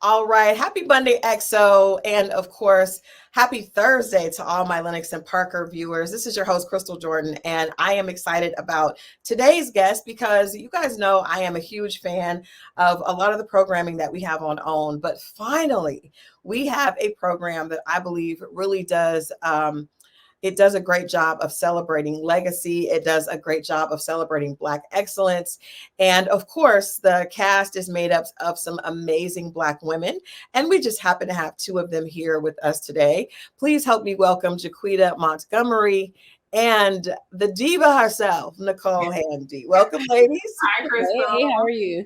All right. Happy Monday, XO. And of course, happy Thursday to all my Lenox and Parker viewers. This is your host, Christal Jordan, and I am excited about today's guest because you guys know I am a huge fan of a lot of the programming that we have on OWN. But finally, we have a program that I believe really does. It does a great job of celebrating legacy. It does a great job of celebrating Black excellence. And of course, the cast is made up of some amazing Black women. And we just happen to have two of them here with us today. Please help me welcome Jaquita Montgomery and the diva herself, Nicole Handy. Welcome, ladies. Hi, Christal. Hey, how are you?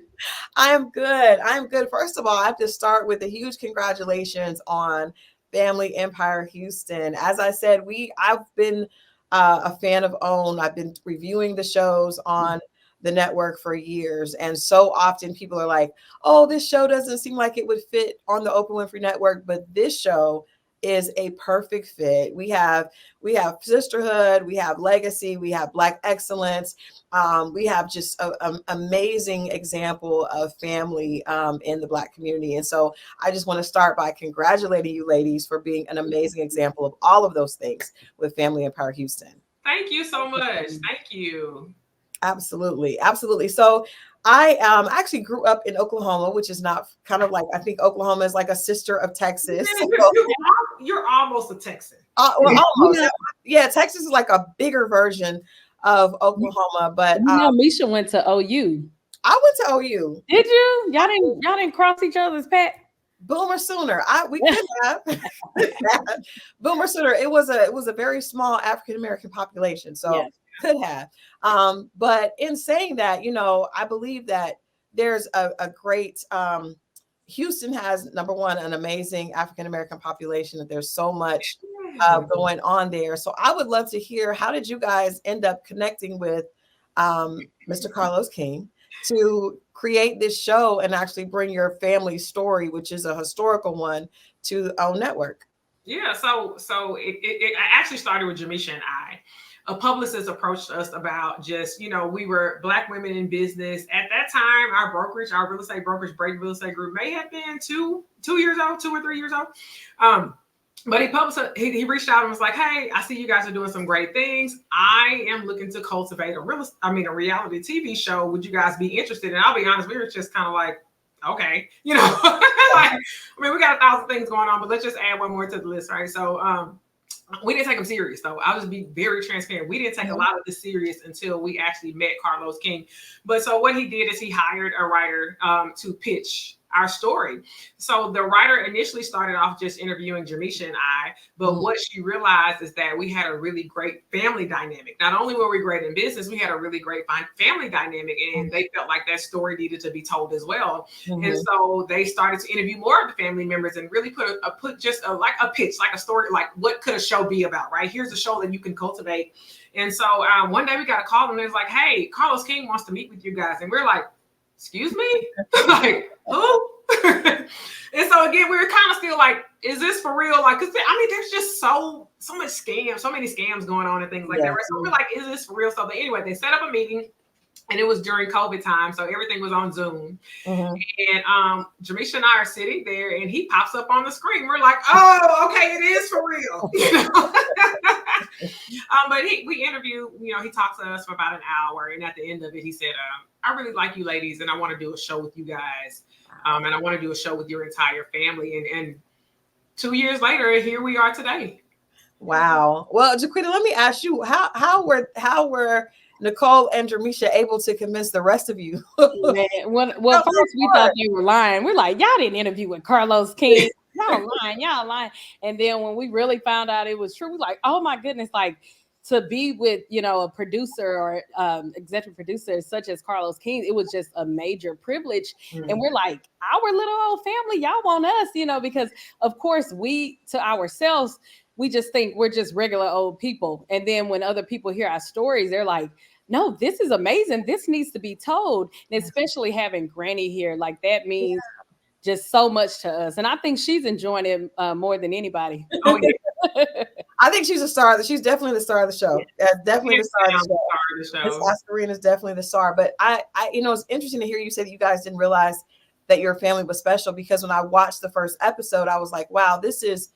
I am good. I'm good. First of all, I have to start with a huge congratulations on Family Empire Houston. As I said, I've been a fan of OWN. I've been reviewing the shows on the network for years, and so often people are like, "Oh, this show doesn't seem like it would fit on the Oprah Winfrey Network," but this show is a perfect fit. We have sisterhood, we have legacy, we have Black excellence. We have just an amazing example of family in the Black community. And so I just want to start by congratulating you ladies for being an amazing example of all of those things with Family Empire Houston. Thank you so much. Thank you. Absolutely. Absolutely. So I actually grew up in Oklahoma, which is not kind of like, I think Oklahoma is like a sister of Texas. You're almost a Texan. Well, almost. Yeah, Texas is like a bigger version of Oklahoma, but Misha went to OU. I went to OU. Did you? Y'all didn't cross each other's path? Boomer Sooner. We could have. Boomer Sooner. It was a very small African American population, so yes. Could have. But in saying that, I believe that there's a great Houston has, number one, an amazing African American population, that there's so much going on there. So I would love to hear, how did you guys end up connecting with Mr. Carlos King to create this show and actually bring your family story, which is a historical one, to OWN Network? Yeah, so it actually started with Jamisha and I. A publicist approached us about just, we were Black women in business. At that time, our real estate brokerage, Brady Real Estate Group, may have been 2 years old, 2 or 3 years old. But he reached out and was like, "Hey, I see you guys are doing some great things. I am looking to cultivate a reality TV show. Would you guys be interested?" And I'll be honest, we were just kind of like, okay, we got 1,000 things going on, but let's just add one more to the list, right? So, we didn't take him serious, though. I'll just be very transparent. We didn't take a lot of this serious until we actually met Carlos King. But so what he did is he hired a writer to pitch our story. So the writer initially started off just interviewing Jamisha and I, but what she realized is that we had a really great family dynamic. Not only were we great in business, we had a really great family dynamic, and they felt like that story needed to be told as well. And so they started to interview more of the family members and really put a pitch, like a story, like what could a show be about, right? Here's a show that you can cultivate. And so one day we got a call and it was like, "Hey, Carlos King wants to meet with you guys." And we're like, "Excuse me?" Like, who? And so again, we were kind of still like, is this for real? Like, cause there's just so much scam, so many scams going on and things like that. Right? So we're like, is this for real? So anyway, they set up a meeting, and it was during COVID time, so everything was on Zoom. And Jamisha and I are sitting there, and he pops up on the screen. We're like, "Oh, okay, it is for real." But we interviewed, he talked to us for about an hour, and at the end of it, he said, "I really like you ladies, and I want to do a show with you guys, and I want to do a show with your entire family." And 2 years later, here we are today. Wow. Well, Jaquita, let me ask you, how were Nicole and Jamisha able to convince the rest of you? Well, first we thought they were lying. We're like, "Y'all didn't interview with Carlos King. Y'all lying. And then when we really found out it was true, we're like, "Oh my goodness!" Like, to be with, a producer or executive producer such as Carlos King, it was just a major privilege. And we're like, our little old family, y'all want us, because of course to ourselves, we just think we're just regular old people. And then when other people hear our stories, they're like, "No, this is amazing. This needs to be told." And especially having Granny here, like, that means just so much to us. And I think she's enjoying it more than anybody. Oh, yeah. I think she's a star. She's definitely the star of the show. Definitely the star of the show. Miss Oscarina is definitely the star. But I it's interesting to hear you say that you guys didn't realize that your family was special, because when I watched the first episode, I was like, wow, this is,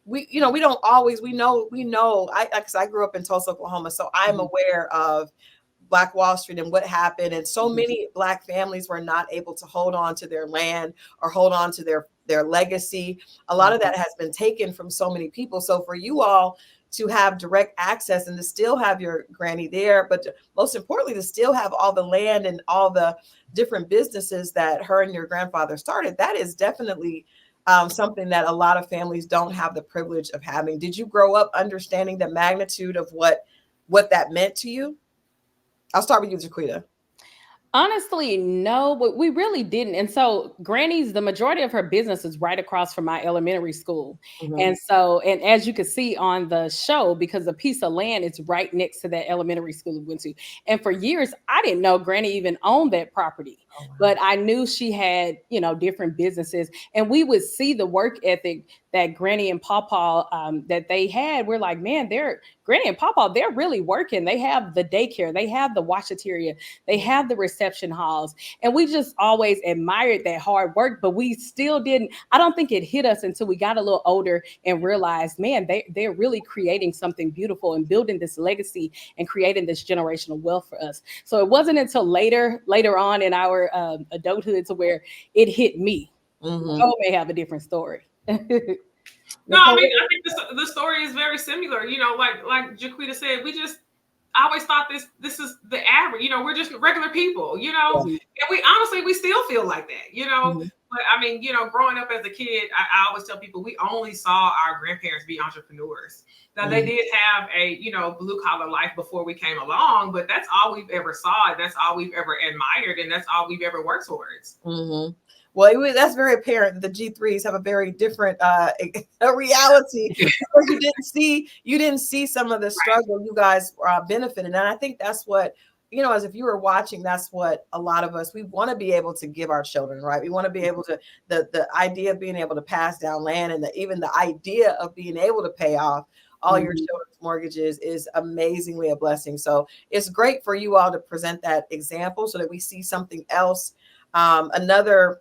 we don't always, we know, because I grew up in Tulsa, Oklahoma, so I'm aware of Black Wall Street and what happened. And so many Black families were not able to hold on to their land or hold on to their legacy. A lot of that has been taken from so many people. So for you all to have direct access and to still have your granny there, but most importantly, to still have all the land and all the different businesses that her and your grandfather started, that is definitely something that a lot of families don't have the privilege of having. Did you grow up understanding the magnitude of what that meant to you? I'll start with you, Jaquita. Honestly, no, but we really didn't. And so Granny's, the majority of her business is right across from my elementary school. And so, and as you can see on the show, because a piece of land is right next to that elementary school we went to. And for years, I didn't know Granny even owned that property, but I knew she had, different businesses, and we would see the work ethic that Granny and Pawpaw that they had. We're like, man, Granny and Pawpaw, they're really working. They have the daycare, they have the washateria, they have the reception halls. And we just always admired that hard work, but we still didn't, I don't think it hit us until we got a little older and realized, man, they're really creating something beautiful and building this legacy and creating this generational wealth for us. So it wasn't until later on in our adulthood to where it hit me. Nicole may have a different story. No, I mean, I think the story is very similar. Like Jaquita said, I always thought this is the average. We're just regular people. And we still feel like that. But I mean, growing up as a kid, I always tell people we only saw our grandparents be entrepreneurs. Now they did have a blue collar life before we came along, but that's all we've ever saw. That's all we've ever admired, and that's all we've ever worked towards. Well, that's very apparent. The G3s have a very different reality. You didn't see some of the struggle you guys benefited, and I think that's what, as if you were watching, that's what a lot of us, we want to be able to give our children, right? We want to be able to, the idea of being able to pass down land, and even the idea of being able to pay off all your children's mortgages is amazingly a blessing. So it's great for you all to present that example so that we see something else, another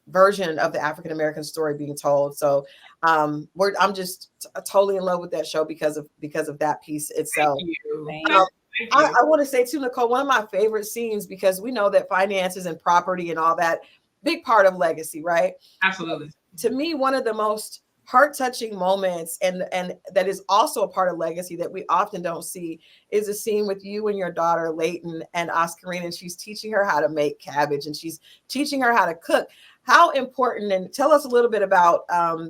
version of the African American story being told. So I'm just totally in love with that show because of that piece itself. Thank you. I want to say too, Nicole, one of my favorite scenes, because we know that finances and property and all that, big part of legacy, right? Absolutely. To me, one of the most heart-touching moments, and that is also a part of legacy that we often don't see, is a scene with you and your daughter Layton and Oscarine, and she's teaching her how to make cabbage, and she's teaching her how to cook. How important, and tell us a little bit about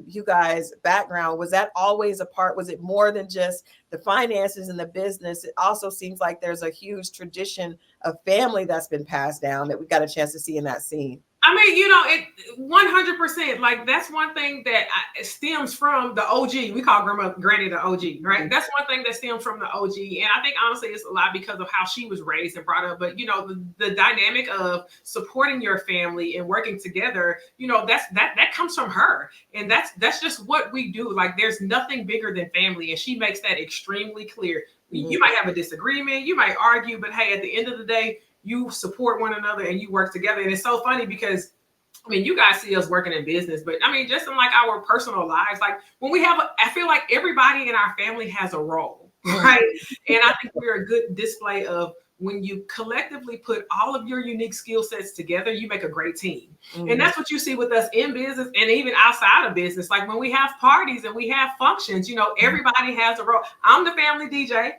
you guys' background. Was that always a part? Was it more than just the finances and the business? It also seems like there's a huge tradition of family that's been passed down that we got a chance to see in that scene. I mean, it 100%. Like, that's one thing that stems from the OG. We call Granny the OG, right? That's one thing that stems from the OG. And I think honestly, it's a lot because of how she was raised and brought up. But the dynamic of supporting your family and working together, that comes from her, and that's just what we do. Like, there's nothing bigger than family, and she makes that extremely clear. You might have a disagreement, you might argue, but hey, at the end of the day, you support one another and you work together. And it's so funny because, I mean, you guys see us working in business, but I mean, just in like our personal lives, like when we have, I feel like everybody in our family has a role, right? And I think we're a good display of when you collectively put all of your unique skill sets together, you make a great team. And that's what you see with us in business and even outside of business. Like when we have parties and we have functions, everybody has a role. I'm the family DJ.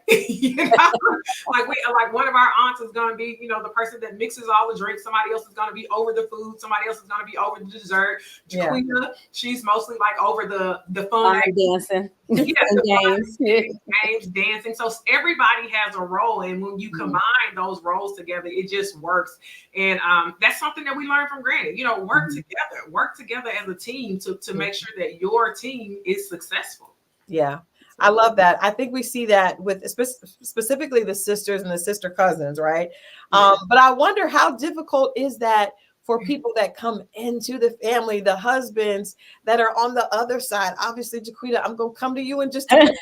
Like one of our aunts is going to be, the person that mixes all the drinks. Somebody else is going to be over the food. Somebody else is going to be over the dessert. Jaquita, she's mostly like over the fun. Dancing. Games, dancing. So everybody has a role. And when you combine those roles together, it just works. And that's something that we learned from Granny. Work together as a team to make sure that your team is successful. Yeah, I love that. I think we see that with specifically the sisters and the sister cousins, right? But I wonder, how difficult is that for people that come into the family, the husbands that are on the other side. Obviously, Jaquita, I'm going to come to you in just a minute.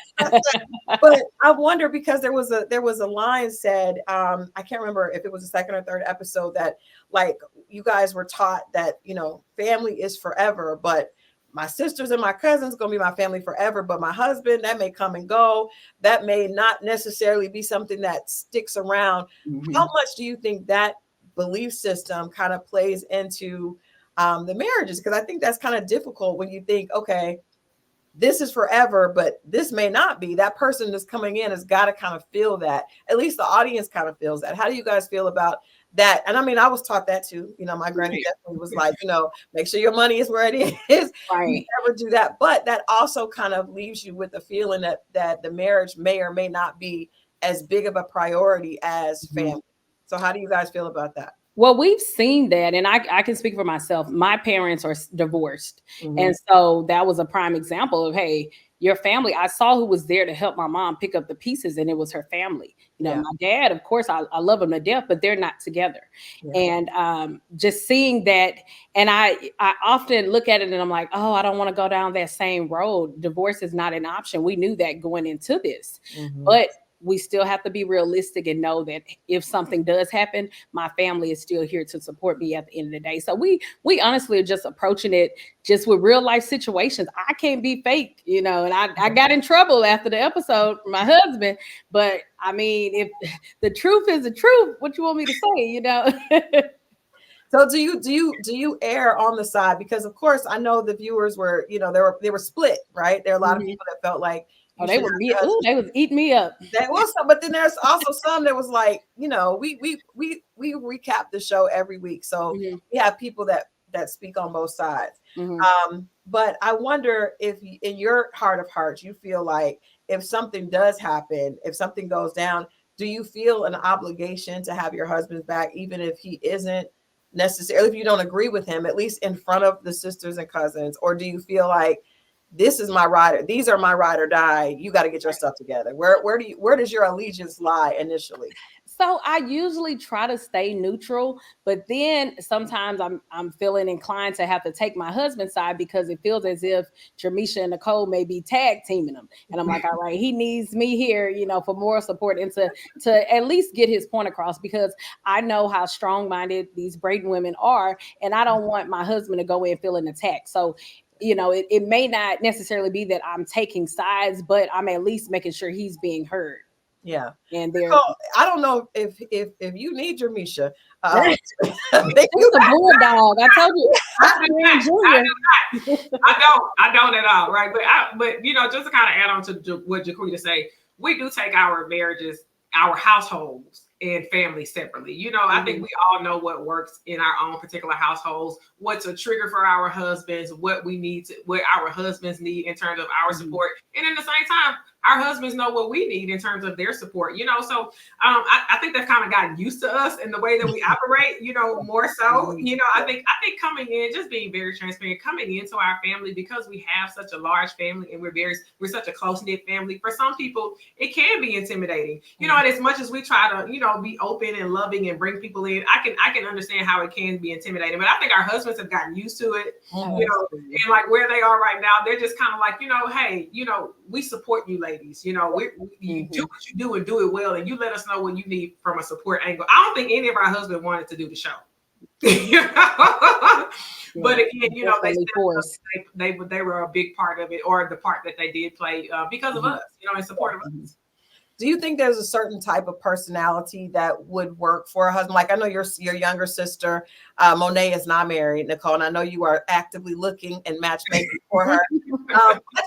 But I wonder, because there was a line said, I can't remember if it was the second or third episode, that like you guys were taught that, you know, family is forever, but my sisters and my cousins going to be my family forever, but my husband, that may come and go. That may not necessarily be something that sticks around. Mhm. How much do you think that belief system kind of plays into the marriages? Because I think that's kind of difficult when you think, okay, this is forever, but this may not be. That person that's coming in has got to kind of feel that. At least the audience kind of feels that. How do you guys feel about that? And I mean, I was taught that too. You know, my granny definitely was like, you know, make sure your money is where it is. Right. You never do that. But that also kind of leaves you with the feeling that the marriage may or may not be as big of a priority as family. So how do you guys feel about that? Well, we've seen that, and I can speak for myself. My parents are divorced. Mhm. And so that was a prime example of, hey, your family. I saw who was there to help my mom pick up the pieces, and it was her family. You know, Yeah. my dad, of course, I love him to death, but they're not together. Yeah. And just seeing that, and I often look at it and I'm like, oh, I don't want to go down that same road. Divorce is not an option. We knew that going into this, Mhm. but we still have to be realistic and know that if something does happen, my family is still here to support me at the end of the day. So we honestly are just approaching it just with real life situations. I can't be fake, you know, and I got in trouble after the episode from my husband. But I mean, if the truth is the truth, what you want me to say, you know? So do you err on the side? Because of course I know the viewers were, you know, they were split, right? There are a lot of people that felt like they was eating me up. That was some, but then there's also some that was like, you know, we recap the show every week, so we have people that speak on both sides. But I wonder if in your heart of hearts you feel like if something does happen, if something goes down, do you feel an obligation to have your husband's back, even if he isn't necessarily, if you don't agree with him, at least in front of the sisters and cousins? Or do you feel like this is my ride, these are my ride or die, you got to get your stuff together? Where does your allegiance lie initially? So I usually try to stay neutral, but then sometimes I'm feeling inclined to have to take my husband's side, because it feels as if Jermisha and Nicole may be tag teaming him. And I'm like, all right, he needs me here, you know, for moral support and to at least get his point across, because I know how strong-minded these Braden women are, and I don't want my husband to go in feeling attacked. So, you know, it may not necessarily be that I'm taking sides, but I'm at least making sure he's being heard. Yeah. And they're I don't know if you need your Misha. It's a bulldog. I told you. I don't at all, right? But you know, just to kind of add on to what Jaquita say, we do take our marriages, our households, and family separately. You know, I think we all know what works in our own particular households, what's a trigger for our husbands, what our husbands need in terms of our support. And at the same time, our husbands know what we need in terms of their support, you know. So I think they've kind of gotten used to us in the way that we operate, you know, more so. You know, I think coming in, just being very transparent, coming into our family, because we have such a large family and we're such a close-knit family, for some people it can be intimidating, you know. And as much as we try to, you know, be open and loving and bring people in, I can understand how it can be intimidating. But I think our husbands have gotten used to it, you know, and like where they are right now, they're just kind of like, you know, hey, you know, we support you ladies, you know, you do what you do and do it well, and you let us know what you need from a support angle. I don't think any of our husbands wanted to do the show. You know? But again, you know, they were a big part of it, or the part that they did play because of us, you know, in support of us. Do you think there's a certain type of personality that would work for a husband? Like, I know your younger sister, Monet, is not married, Nicole, and I know you are actively looking and matchmaking for her.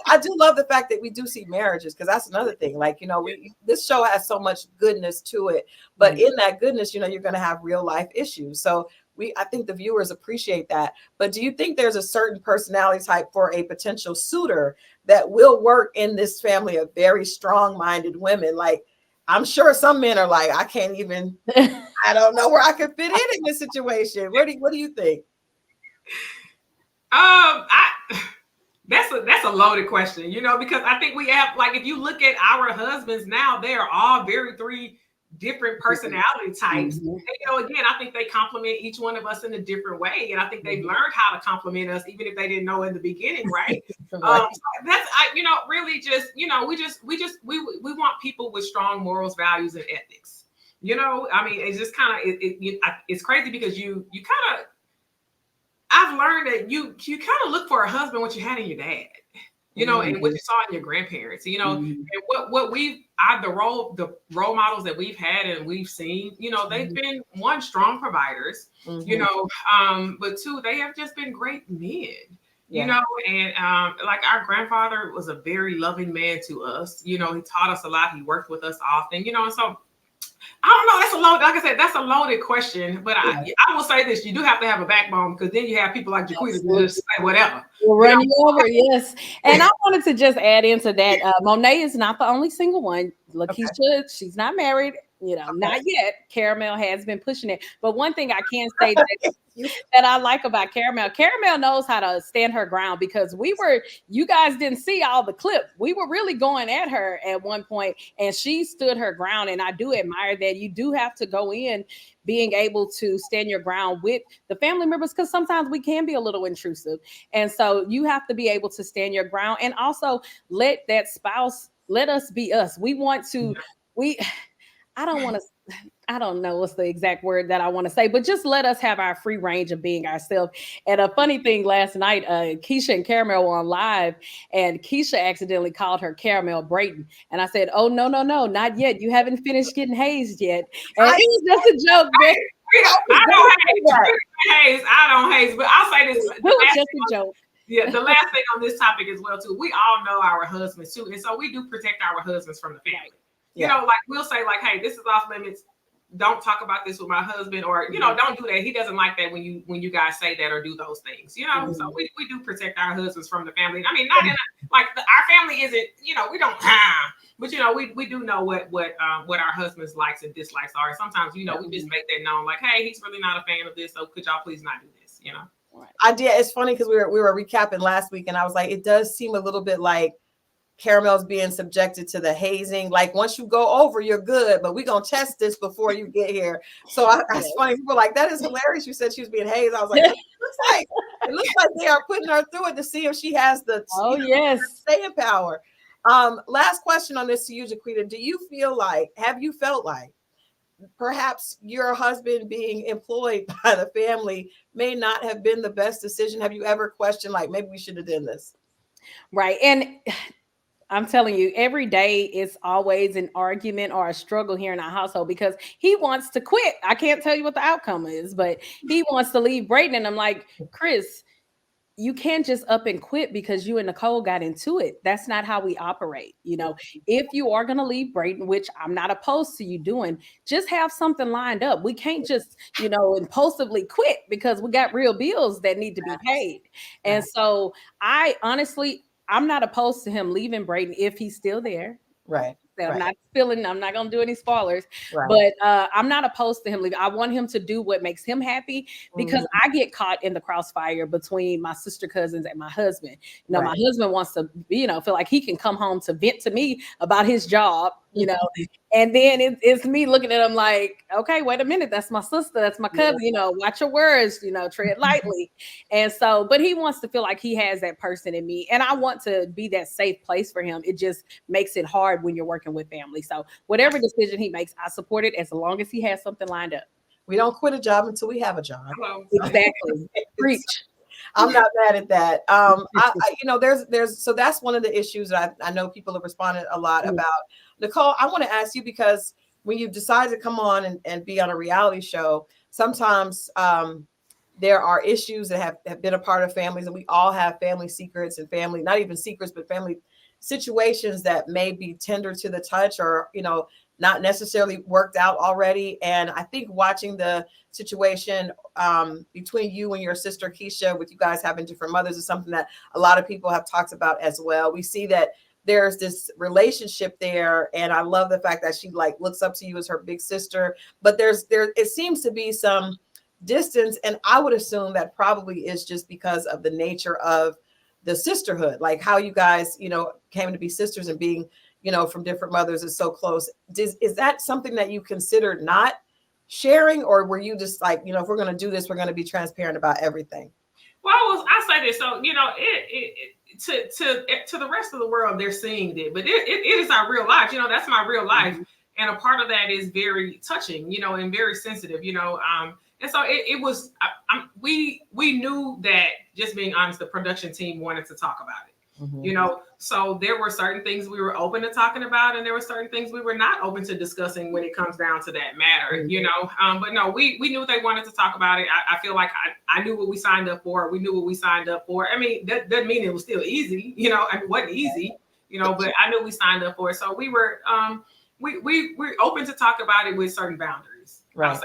I do love the fact that we do see marriages, because that's another thing. Like, you know, this show has so much goodness to it, but in that goodness, you know, you're going to have real life issues. So I think the viewers appreciate that. But do you think there's a certain personality type for a potential suitor that will work in this family of very strong-minded women? Like, I'm sure some men are like, I can't even, I don't know where I could fit in this situation. What do you think? That's a loaded question, you know, because I think we have, like, if you look at our husbands now, they are all three different personality types. Mm-hmm. And, again, I think they complement each one of us in a different way. And I think they've learned how to compliment us, even if they didn't know in the beginning, right? Right. So that's, really just, we want people with strong morals, values, and ethics. I mean, it's just kind of, it's crazy because you kind of, I've learned that you kind of look for a husband what you had in your dad. And what you saw in your grandparents, and what the role models that we've had and we've seen, they've been, one, strong providers, but two, they have just been great men, and like our grandfather was a very loving man to us. He taught us a lot. He worked with us often, and so I don't know. That's a loaded, like I said, that's a loaded question. But I will say this: you do have to have a backbone, because then you have people like Jaquita to just say whatever. We'll run you over, yes. And I wanted to just add into that. Monet is not the only single one. Lakeisha, she's not married. Not yet. Caramel has been pushing it. But one thing I can say that I like about Caramel knows how to stand her ground, because you guys didn't see all the clip. We were really going at her at one point, and she stood her ground. And I do admire that. You do have to go in being able to stand your ground with the family members, because sometimes we can be a little intrusive. And so you have to be able to stand your ground, and also let that spouse, let us be us. We want to, I don't know what's the exact word that I want to say, but just let us have our free range of being ourselves. And a funny thing, last night, Keisha and Caramel were on live, and Keisha accidentally called her Caramel Brayton. And I said, oh, no, not yet. You haven't finished getting hazed yet. And it was just a joke. I don't haze, but I'll say this. It was just a joke. Yeah, the last thing on this topic as well, too, we all know our husbands, too. And so we do protect our husbands from the family. Yeah. Like we'll say, like, hey, this is off limits. Don't talk about this with my husband, or don't do that. He doesn't like that when you guys say that or do those things. So we do protect our husbands from the family. I mean, not in our family isn't. We don't. But we do know what our husbands' likes and dislikes are. Sometimes we just make that known. Like, hey, he's really not a fan of this, so could y'all please not do this? I did. It's funny because we were recapping last week, and I was like, it does seem a little bit like Caramel's being subjected to the hazing. Like, once you go over, you're good, but we're gonna test this before you get here. So it's funny. People are like, that is hilarious. You said she was being hazed. I was like, it looks like they are putting her through it to see if she has the staying power. Last question on this to you, Jaquita. Have you felt like perhaps your husband being employed by the family may not have been the best decision? Have you ever questioned, like, maybe we should have done this? Right. And I'm telling you, every day it's always an argument or a struggle here in our household, because he wants to quit. I can't tell you what the outcome is, but he wants to leave Brayden. And I'm like, Chris, you can't just up and quit because you and Nicole got into it. That's not how we operate. If you are going to leave Brayden, which I'm not opposed to you doing, just have something lined up. We can't just, impulsively quit, because we got real bills that need to be paid. And so I'm not opposed to him leaving Brayden if he's still there. Right. I'm not going to do any spoilers, right. But I'm not opposed to him leaving. I want him to do what makes him happy, because I get caught in the crossfire between my sister cousins and my husband. My husband wants to, feel like he can come home to vent to me about his job, and then it's me looking at him like, okay, wait a minute. That's my sister. That's my cousin, watch your words, tread lightly. And so, but he wants to feel like he has that person in me, and I want to be that safe place for him. It just makes it hard when you're working with family. So whatever decision he makes, I support it as long as he has something lined up. We don't quit a job until we have a job. Exactly. Preach. I'm not mad at that. So that's one of the issues that I know people have responded a lot about. Nicole, I want to ask you, because when you decide to come on and be on a reality show, sometimes there are issues that have been a part of families, and we all have family secrets and family, not even secrets, but family situations that may be tender to the touch, or, not necessarily worked out already. And I think watching the situation between you and your sister Keisha, with you guys having different mothers, is something that a lot of people have talked about as well. We see that there's this relationship there, and I love the fact that she looks up to you as her big sister, but it seems to be some distance, and I would assume that probably is just because of the nature of the sisterhood, like how you guys, came to be sisters and being, from different mothers is so close. Is that something that you considered not sharing, or were you just like, if we're going to do this, we're going to be transparent about everything? Well, I say this, so to the rest of the world, they're seeing it, but it is our real life. That's my real life, and a part of that is very touching, and very sensitive, and so it was. We knew that, just being honest, the production team wanted to talk about it. So there were certain things we were open to talking about, and there were certain things we were not open to discussing when it comes down to that matter, but no, we knew they wanted to talk about it. I feel like I knew what we signed up for. We knew what we signed up for. I mean, that doesn't mean it was still easy, it wasn't easy, but I knew we signed up for it. So we were, we're open to talk about it with certain boundaries. Right.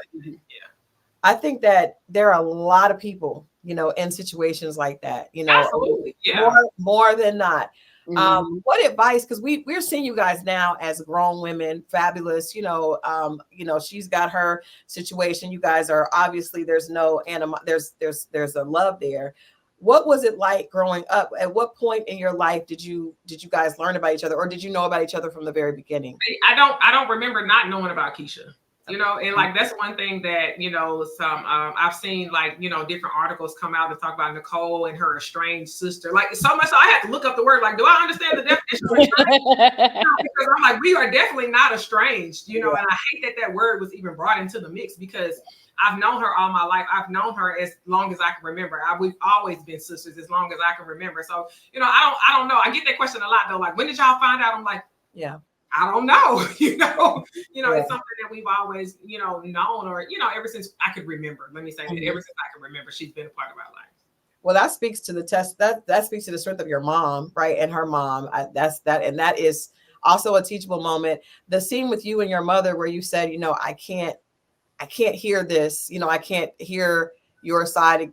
I think that there are a lot of people, in situations like that, Absolutely. Yeah. more than not. What advice? Because we're seeing you guys now as grown women, fabulous. She's got her situation. You guys are obviously, there's no there's a love there. What was it like growing up? At what point in your life did you guys learn about each other, or did you know about each other from the very beginning? I don't remember not knowing about Keisha. And like, that's one thing that, some I've seen, like, different articles come out to talk about Nicole and her estranged sister, like, so much. So I had to look up the word, like, do I understand the definition of estranged? Because I'm like, we are definitely not estranged, and I hate that word was even brought into the mix, because I've known her all my life. I've known her as long as I can remember. We've always been sisters as long as I can remember. So, I don't know. I get that question a lot though. Like, when did y'all find out? I'm like, yeah, I don't know, It's something that we've always, known, or, ever since I could remember. Let me say that ever since I can remember, she's been a part of our life. Well, that speaks to the test. That speaks to the strength of your mom, right? And her mom. And that is also a teachable moment. The scene with you and your mother, where you said, I can't hear this. I can't hear your side.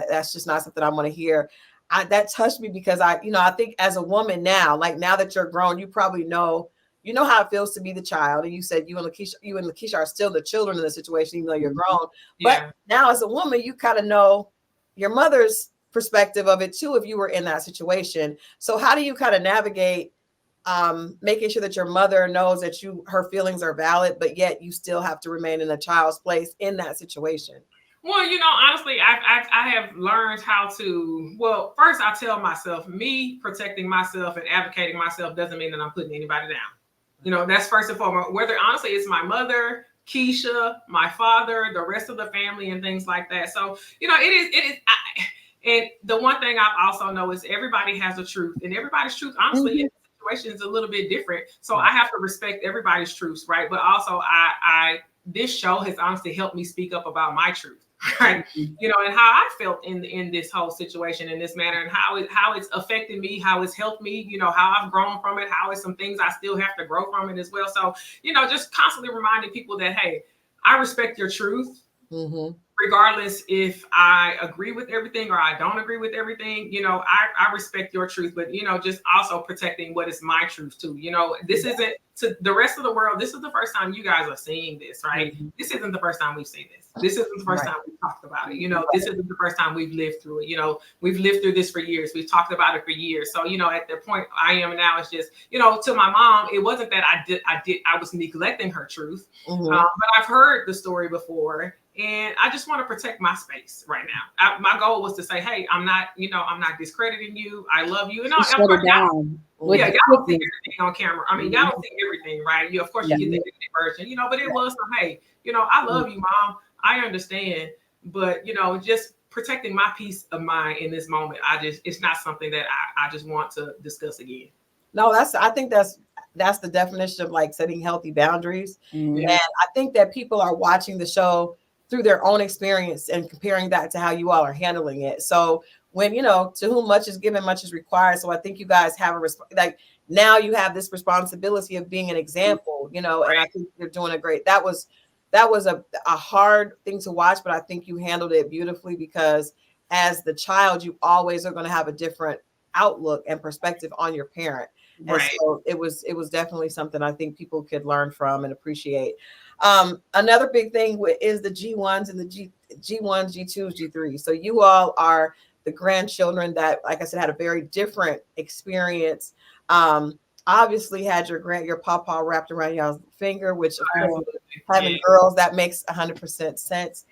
That's just not something I want to hear. That touched me, because I think as a woman now, like, now that you're grown, you probably know. You know how it feels to be the child. And you said you and Lakeisha are still the children in the situation, even though you're grown. But now as a woman, you kind of know your mother's perspective of it too, if you were in that situation. So how do you kind of navigate making sure that your mother knows that her feelings are valid, but yet you still have to remain in a child's place in that situation? Well, honestly, I have learned how to, well, first I tell myself, me protecting myself and advocating myself doesn't mean that I'm putting anybody down. That's first and foremost. Whether, honestly, it's my mother, Keisha, my father, the rest of the family, and things like that. So, it is. And the one thing I also know is everybody has a truth, and everybody's truth, honestly, in the situation is a little bit different. So I have to respect everybody's truths, right? But also, this show has honestly helped me speak up about my truth. Right. And how I felt in this whole situation, in this manner, and how it's affected me, how it's helped me, how I've grown from it, how it's some things I still have to grow from it as well. So, just constantly reminding people that, hey, I respect your truth. Regardless if I agree with everything or I don't agree with everything, I respect your truth, but, just also protecting what is my truth too. This isn't, to the rest of the world, this is the first time you guys are seeing this, right? This isn't the first time we've seen this. This isn't the first time we've talked about it. This isn't the first time we've lived through it. We've lived through this for years. We've talked about it for years. So, at the point I am now, it's just, to my mom, it wasn't that I was neglecting her truth, but I've heard the story before. And I just want to protect my space right now. My goal was to say, hey, I'm not discrediting you. I love you. And y'all don't see everything on camera. I mean, y'all don't see everything, right? Of course, you get the edited version, but it was some, hey, I love you, Mom. I understand. But, just protecting my peace of mind in this moment, it's not something that I just want to discuss again. No, I think that's the definition of, like, setting healthy boundaries. And I think that people are watching the show through their own experience and comparing that to how you all are handling it. So when, to whom much is given, much is required. So I think you guys have like, now you have this responsibility of being an example, and I think you're doing a great, that was a hard thing to watch, but I think you handled it beautifully, because as the child, you always are going to have a different outlook and perspective on your parent. And so it was definitely something I think people could learn from and appreciate. Another big thing is the G1s and the G1s, G2s, G3s. So you all are the grandchildren that, like I said, had a very different experience. obviously had your pawpaw wrapped around y'all's finger, which of course, having girls, that makes 100% sense.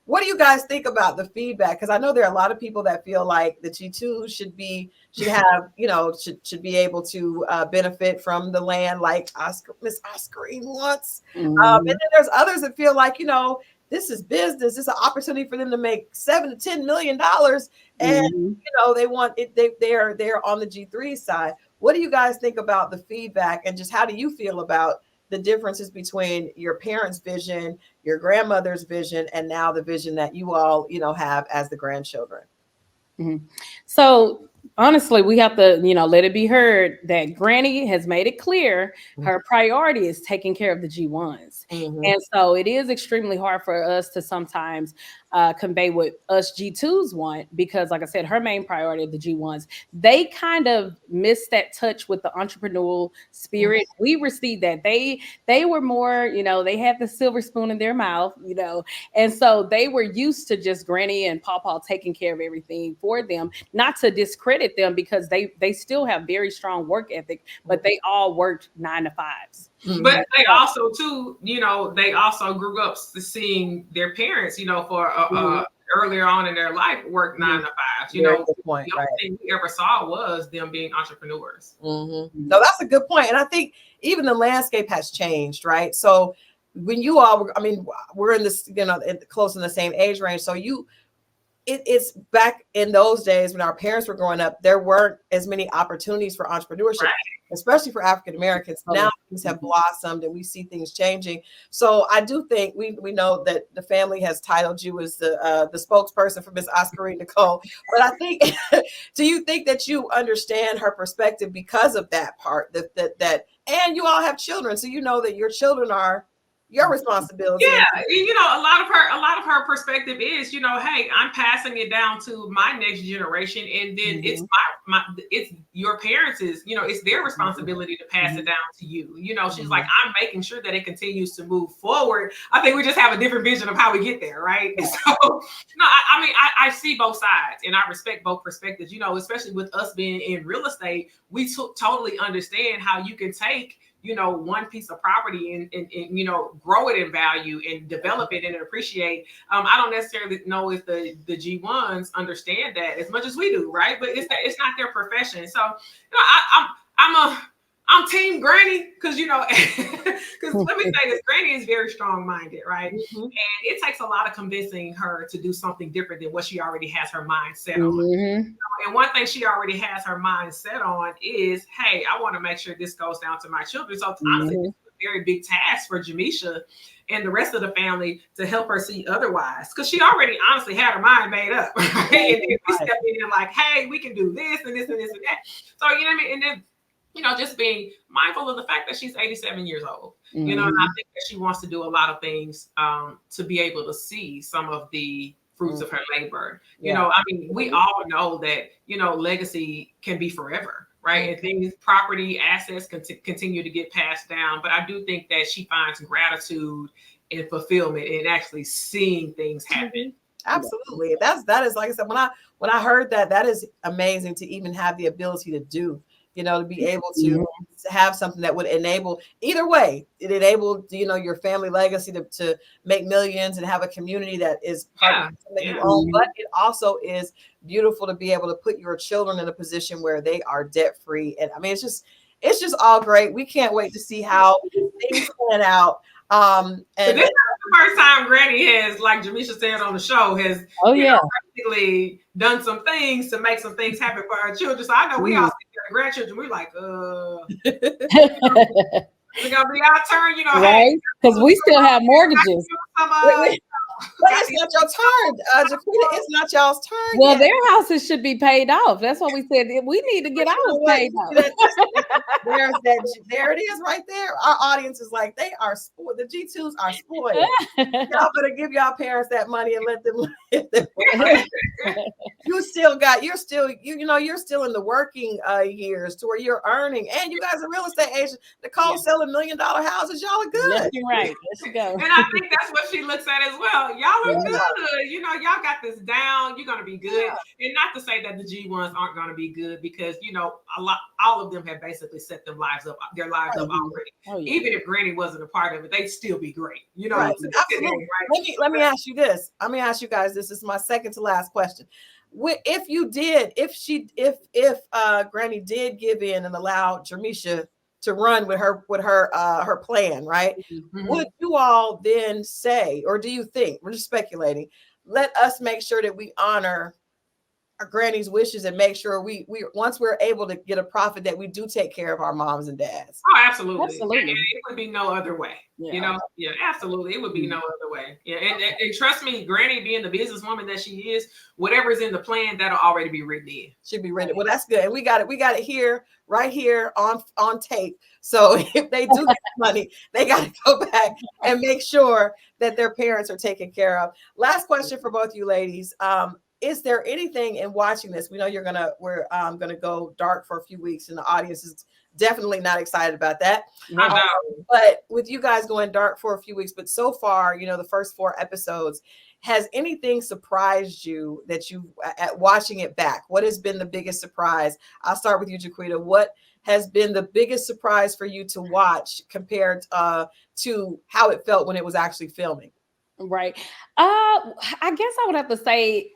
What do you guys think about the feedback? Because I know there are a lot of people that feel like the G2 should have, should be able to benefit from the land like Miss Oscarine wants. And then there's others that feel like, this is business. This is an opportunity for them to make $7 to $10 million. And, they want it. They're on the G3 side. What do you guys think about the feedback, and just how do you feel about the differences between your parents' vision, your grandmother's vision, and now the vision that you all, have as the grandchildren? So honestly, we have to, let it be heard that Granny has made it clear her priority is taking care of the G1s. And so it is extremely hard for us to sometimes convey what us G2s want, because like I said, her main priority of the G1s, they kind of missed that touch with the entrepreneurial spirit. We received that. They were more, they had the silver spoon in their mouth, and so they were used to just Granny and Pawpaw taking care of everything for them, not to discredit them, because they still have very strong work ethic, but they all worked 9 to 5s. But they also too, they also grew up seeing their parents, for earlier on in their life work 9 to 5s. The only thing we ever saw was them being entrepreneurs. No, that's a good point. And I think even the landscape has changed, right? So when you all, we're in this, close in the same age range. So it's back in those days when our parents were growing up, there weren't as many opportunities for entrepreneurship, especially for African Americans. Now things have blossomed and we see things changing. So I do think we know that the family has titled you as the spokesperson for Miss Oscarine Nicole. But I think, do you think that you understand her perspective because of that part, that and you all have children, so you know that your children are your responsibility? Yeah, a lot of her perspective is, hey, I'm passing it down to my next generation, and then it's it's your parents' it's their responsibility to pass it down to you. She's like, I'm making sure that it continues to move forward. I think we just have a different vision of how we get there, right? So, I see both sides, and I respect both perspectives. Especially with us being in real estate, we totally understand how you can take one piece of property and grow it in value and develop it and appreciate. I don't necessarily know if the G1s understand that as much as we do, right? But it's not their profession. So I'm team Granny, because let me say this, Granny is very strong-minded, right? And it takes a lot of convincing her to do something different than what she already has her mind set on. And one thing she already has her mind set on is, hey, I want to make sure this goes down to my children. So honestly, it's a very big task for Jamisha and the rest of the family to help her see otherwise, because she already honestly had her mind made up. Right? And then we step in and like, hey, we can do this and this and this and that. So and then just being mindful of the fact that she's 87 years old, and I think that she wants to do a lot of things to be able to see some of the fruits of her labor. We all know that, legacy can be forever, right? And things, property, assets continue to get passed down. But I do think that she finds gratitude and fulfillment in actually seeing things happen. Absolutely. That is, like I said, when I heard that is amazing to even have the ability to do. To be able to have something that would enable, either way, it enabled, your family legacy to make millions and have a community that is part of something you own. But it also is beautiful to be able to put your children in a position where they are debt free. And it's just all great. We can't wait to see how things pan out. And this is the first time Granny has, like Jamisha said on the show, has basically done some things to make some things happen for her children. So I know we all see their grandchildren. We're like, it's gonna be our turn, right? Because we still have mortgages. But it's not your turn, Jaquita. It's not y'all's turn. Well, their houses should be paid off. That's what we said. We need to get ours paid off. There it is, right there. Our audience is like, they are spoiled. The G2s are spoiled. Y'all better give y'all parents that money and let them live. You're still in the working years to where you're earning, and you guys are real estate agents. Nicole selling $1 million houses. Y'all are good. Yes, you're right. Let's go. And I think that's what she looks at as well. y'all are good. You know, y'all got this down. You're gonna be good. And not to say that the G1s aren't gonna be good, because you know, all of them have basically set their lives up already. Oh, yeah. Even if Granny wasn't a part of it, they'd still be great. You know, absolutely. Right? Let me ask you this. Let me ask you guys. This is my second to last question. If Granny did give in and allow Jermisha to run with her plan, right? Mm-hmm. Would you all then say, or do you think, we're just speculating, let us make sure that we honor our Granny's wishes and make sure we once we're able to get a profit, that we do take care of our moms and dads? Oh, absolutely. And it would be no other way. You know, absolutely. It would be no other way. Yeah. And trust me, Granny being the businesswoman that she is, whatever's in the plan, that'll already be written in. Should be written. Well, that's good. And we got it here, right here on tape. So if they do get money, they got to go back and make sure that their parents are taken care of. Last question for both you ladies. Is there anything in watching this? We know we're gonna go dark for a few weeks, and the audience is definitely not excited about that. But with you guys going dark for a few weeks, but so far, you know, the first 4 episodes, has anything surprised you that you at watching it back? What has been the biggest surprise? I'll start with you, Jaquita. What has been the biggest surprise for you to watch compared to how it felt when it was actually filming? Right. I guess I would have to say,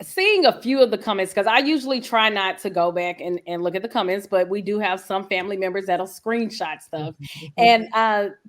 seeing a few of the comments, because I usually try not to go back and look at the comments, but we do have some family members that'll screenshot stuff. And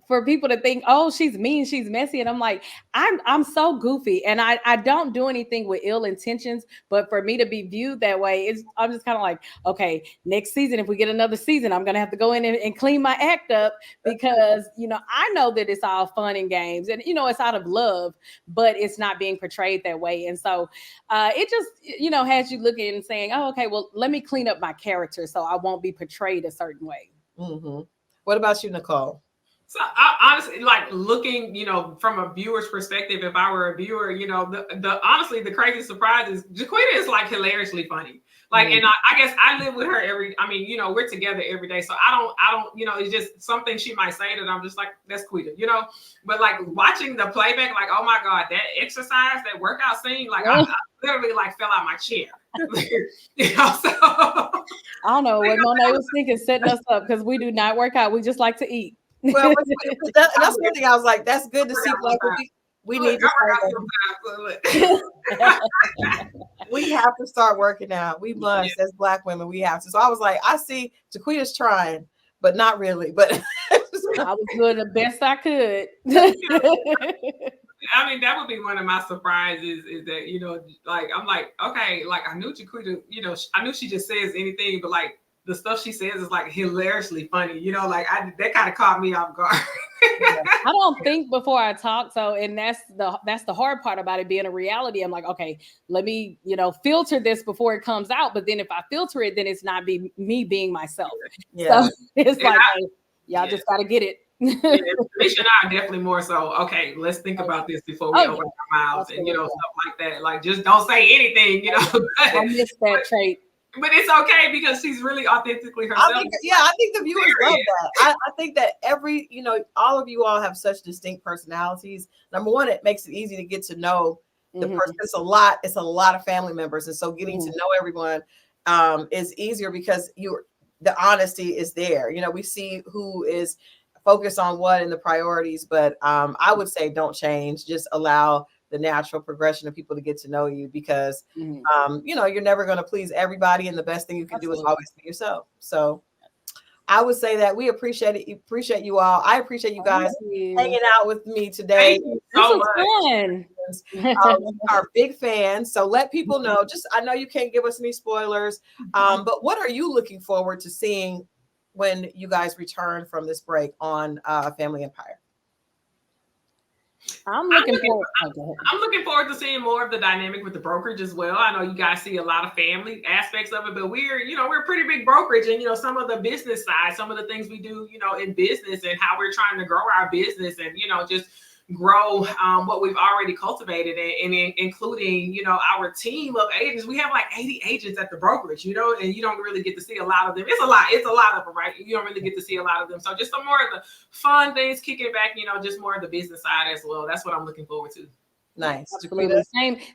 for people to think, oh, she's mean, she's messy. And I'm like, I'm so goofy. And I don't do anything with ill intentions, but for me to be viewed that way, I'm just kind of like, okay, next season, if we get another season, I'm going to have to go in and clean my act up, because, you know, I know that it's all fun and games and, you know, it's out of love, but it's not being portrayed that way. And so it just, you know, has you looking and saying, oh, okay, well, let me clean up my character so I won't be portrayed a certain way. Mm-hmm. What about you, Nicole? So I honestly, like, looking, you know, from a viewer's perspective, if I were a viewer, you know, honestly, the crazy surprise is Jaquita is like hilariously funny. Like, and I guess I live with her you know, we're together every day. So I don't, you know, it's just something she might say that I'm just like, that's Quita, you know, but like watching the playback, like, oh my God, that exercise, that workout scene, like I literally like fell out my chair. You know, so I don't know what Monet was thinking, setting us up, because we do not work out. We just like to eat. Well, that's one thing I was like, that's good to see. Like, we need to we have to start working out. We must, as Black women, we have to. So I was like, I see Jaquita's trying, but not really. But I was doing the best I could. I mean, that would be one of my surprises, is that, you know, like, I'm like, okay, like, I knew Jaquita, you know, I knew she just says anything, but like the stuff she says is like hilariously funny, you know, like that kind of caught me off guard. I don't think before I talk. So, and that's the hard part about it being a reality. I'm like, okay, let me, you know, filter this before it comes out. But then if I filter it, then it's not me being myself. Yeah. So it's like, y'all just got to get it. Misha and I are definitely more so, okay, let's think about this before we open our mouths. Absolutely. And, you know, stuff like that. Like, just don't say anything, you know. I miss that trait. But it's okay, because she's really authentically herself. I think the viewers love that. I think that you know, all of you all have such distinct personalities. Number one, it makes it easy to get to know the person. It's a lot of family members. And so getting to know everyone is easier, because the honesty is there. You know, we see who is focused on what and the priorities, but I would say don't change. Just allow the natural progression of people to get to know you, because you know, you're never going to please everybody, and the best thing you can do is always be yourself. So I would say that we appreciate you all. I appreciate you guys hanging out with me today. Thank you so much. Are big fans. So let people know, I know you can't give us any spoilers, but what are you looking forward to seeing when you guys return from this break on Family Empire? I'm looking forward to seeing more of the dynamic with the brokerage as well. I know you guys see a lot of family aspects of it, but we're a pretty big brokerage, and, you know, some of the business side, some of the things we do, you know, in business, and how we're trying to grow our business, and, you know, just grow what we've already cultivated, and including, you know, our team of agents. We have like 80 agents at the brokerage, you know, and you don't really get to see a lot of them. It's a lot of them, right? You don't really get to see a lot of them. So just some more of the fun things, kicking back, you know, just more of the business side as well. That's what I'm looking forward to. Nice. Absolutely.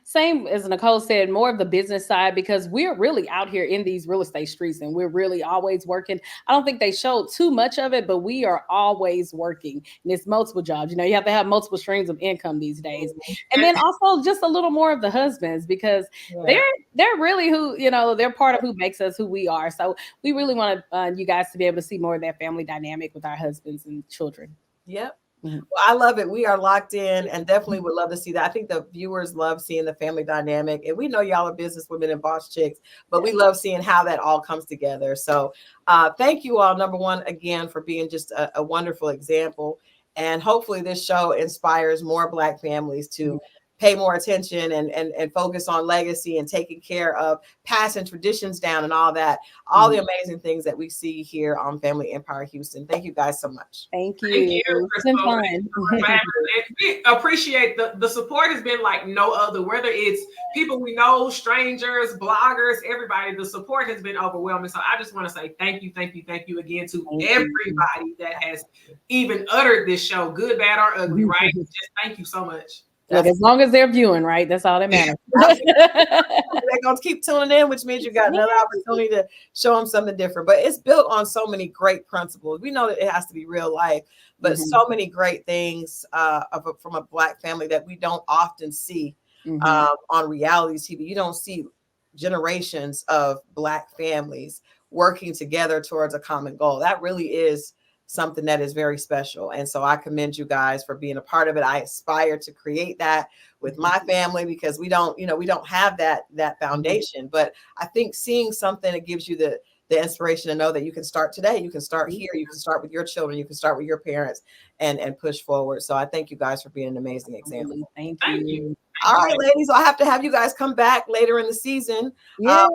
Same as Nicole said, more of the business side, because we're really out here in these real estate streets and we're really always working. I don't think they show too much of it, but we are always working, and it's multiple jobs. You have to have multiple streams of income these days. And then also just a little more of the husbands, because they're really who, they're part of who makes us who we are. So we really want you guys to be able to see more of that family dynamic with our husbands and children. Yep. Well, I love it. We are locked in and definitely would love to see that. I think the viewers love seeing the family dynamic, and we know y'all are business women and boss chicks, but we love seeing how that all comes together. So thank you all, number one, again, for being just a wonderful example. And hopefully this show inspires more Black families to pay more attention and focus on legacy and taking care of passing traditions down and all that, all the amazing things that we see here on Family Empire Houston. Thank you guys so much. Thank you. It's been fun. We appreciate the support has been like no other, whether it's people we know, strangers, bloggers, everybody, the support has been overwhelming. So I just want to say thank you again to everybody that has even uttered this show, good, bad, or ugly, right? Just thank you so much. Look, as long as they're viewing, right? That's all that matters. They're going to keep tuning in, which means you got another opportunity to show them something different. But it's built on so many great principles. We know that it has to be real life, but so many great things from a Black family that we don't often see on reality TV. You don't see generations of Black families working together towards a common goal. That really is something that is very special. And so I commend you guys for being a part of it. I aspire to create that with my family, because we don't have that foundation. But I think seeing something that gives you the inspiration to know that you can start today, you can start here, you can start with your children, you can start with your parents and push forward. So I thank you guys for being an amazing example. Thank you. All right, ladies, I'll have to have you guys come back later in the season. We'll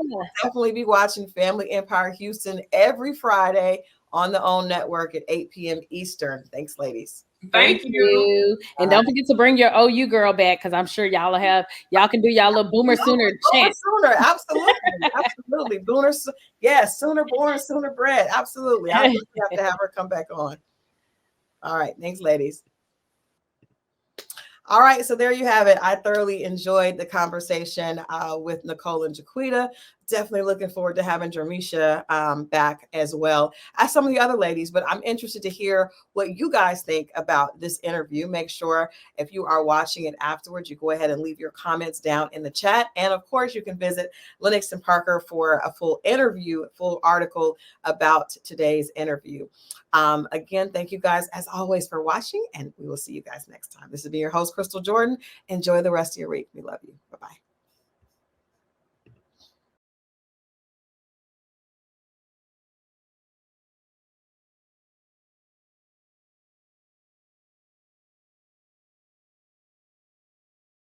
definitely be watching Family Empire Houston every Friday on the OWN network at 8 p.m. Eastern. Thanks, ladies. Thank you. And don't forget to bring your OU girl back, because I'm sure y'all can do y'all little Boomer Sooner chant. Sooner, absolutely. Boomer, yes, sooner born, sooner bred. Absolutely. I have to have her come back on. All right. Thanks, ladies. All right, so there you have it. I thoroughly enjoyed the conversation with Nicole and Jaquita. Definitely looking forward to having Jermisha back as well as some of the other ladies, but I'm interested to hear what you guys think about this interview. Make sure if you are watching it afterwards, you go ahead and leave your comments down in the chat. And of course, you can visit Lenox and Parker for a full interview, full article about today's interview. Again, thank you guys as always for watching, and we will see you guys next time. This has been your host, Christal Jordan. Enjoy the rest of your week. We love you. Bye-bye.